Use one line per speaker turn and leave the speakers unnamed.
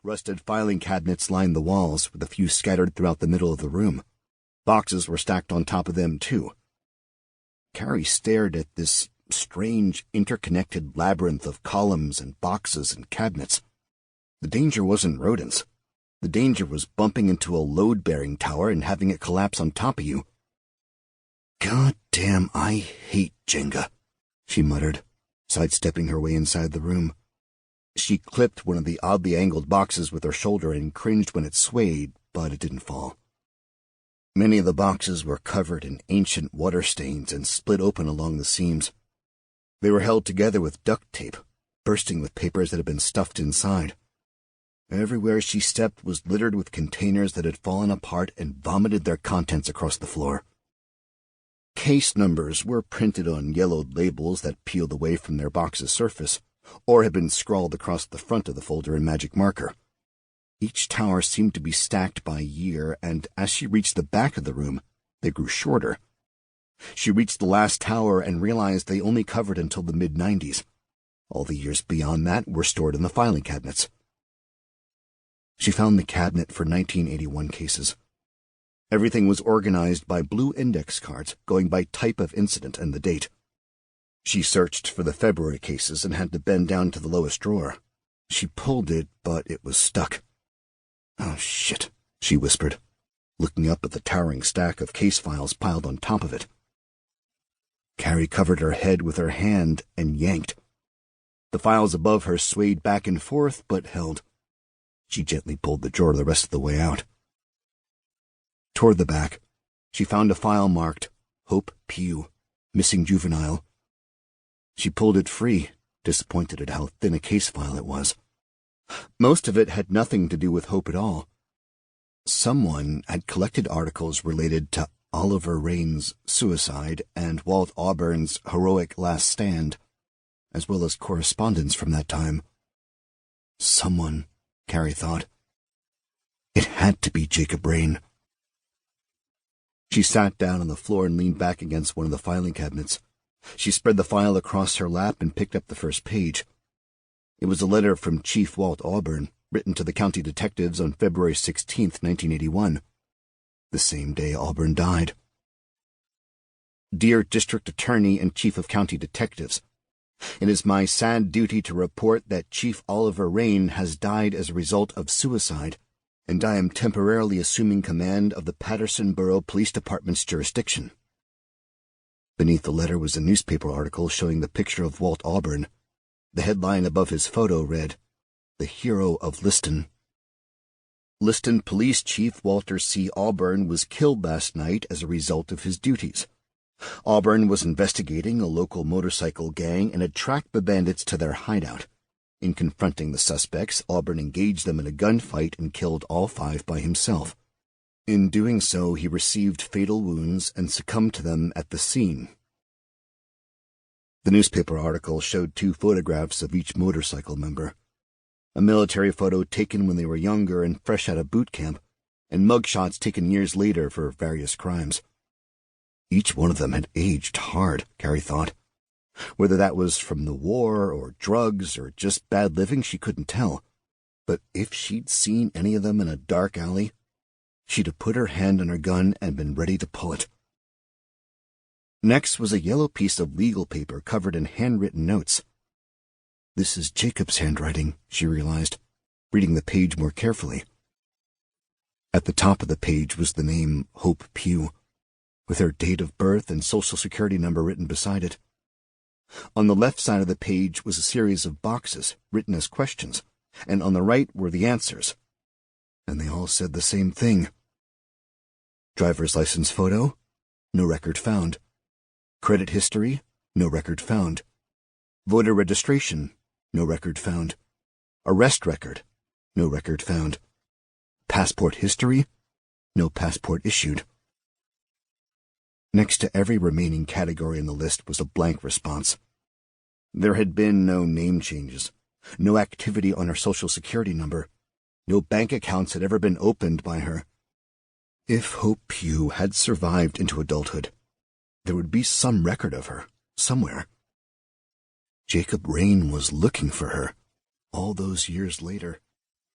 Rusted filing cabinets lined the walls, with a few scattered throughout the middle of the room. Boxes were stacked on top of them, too. Carrie stared at this strange, interconnected labyrinth of columns and boxes and cabinets. The danger wasn't rodents. The danger was bumping into a load-bearing tower and having it collapse on top of you. "God damn, I hate Jenga," she muttered, sidestepping her way inside the room. She clipped one of the oddly angled boxes with her shoulder and cringed when it swayed, but it didn't fall. Many of the boxes were covered in ancient water stains and split open along the seams. They were held together with duct tape, bursting with papers that had been stuffed inside. Everywhere she stepped was littered with containers that had fallen apart and vomited their contents across the floor. Case numbers were printed on yellowed labels that peeled away from their box's surface, or had been scrawled across the front of the folder in magic marker. Each tower seemed to be stacked by year, and as she reached the back of the room, they grew shorter. She reached the last tower and realized they only covered until the mid-90s. All the years beyond that were stored in the filing cabinets. She found the cabinet for 1981 cases. Everything was organized by blue index cards, going by type of incident and the date. She searched for the February cases and had to bend down to the lowest drawer. She pulled it, but it was stuck. "Oh, shit," she whispered, looking up at the towering stack of case files piled on top of it. Carrie covered her head with her hand and yanked. The files above her swayed back and forth, but held. She gently pulled the drawer the rest of the way out. Toward the back, she found a file marked Hope Pugh, Missing Juvenile. She pulled it free, disappointed at how thin a case file it was. Most of it had nothing to do with Hope at all. Someone had collected articles related to Oliver Reyn's suicide and Walt Auburn's heroic last stand, as well as correspondence from that time. Someone, Carrie thought. It had to be Jacob Rein. She sat down on the floor and leaned back against one of the filing cabinets. She spread the file across her lap and picked up the first page. It was a letter from Chief Walt Auburn, written to the county detectives on February 16th, 1981, the same day Auburn died. Dear District Attorney and Chief of County Detectives, it is my sad duty to report that Chief Oliver Rein has died as a result of suicide, and I am temporarily assuming command of the Patterson Borough Police Department's jurisdiction. Beneath the letter was a newspaper article showing the picture of Walt Auburn. The headline above his photo read, "The Hero of Liston." Liston Police Chief Walter C. Auburn was killed last night as a result of his duties. Auburn was investigating a local motorcycle gang and had tracked the bandits to their hideout. In confronting the suspects, Auburn engaged them in a gunfight and killed all 5 by himself. In doing so, he received fatal wounds and succumbed to them at the scene. The newspaper article showed 2 photographs of each motorcycle member. A military photo taken when they were younger and fresh out of boot camp, and mugshots taken years later for various crimes. Each one of them had aged hard, Carrie thought. Whether that was from the war or drugs or just bad living, she couldn't tell. But if she'd seen any of them in a dark alley, she'd have put her hand on her gun and been ready to pull it. Next was a yellow piece of legal paper covered in handwritten notes. This is Jacob's handwriting, she realized, reading the page more carefully. At the top of the page was the name Hope Pugh, with her date of birth and social security number written beside it. On the left side of the page was a series of boxes written as questions, and on the right were the answers. And they all said the same thing. Driver's license photo? No record found. Credit history? No record found. Voter registration? No record found. Arrest record? No record found. Passport history? No passport issued. Next to every remaining category in the list was a blank response. There had been no name changes, no activity on her social security number, no bank accounts had ever been opened by her. If Hope Pugh had survived into adulthood, there would be some record of her, somewhere. Jacob Rein was looking for her, all those years later.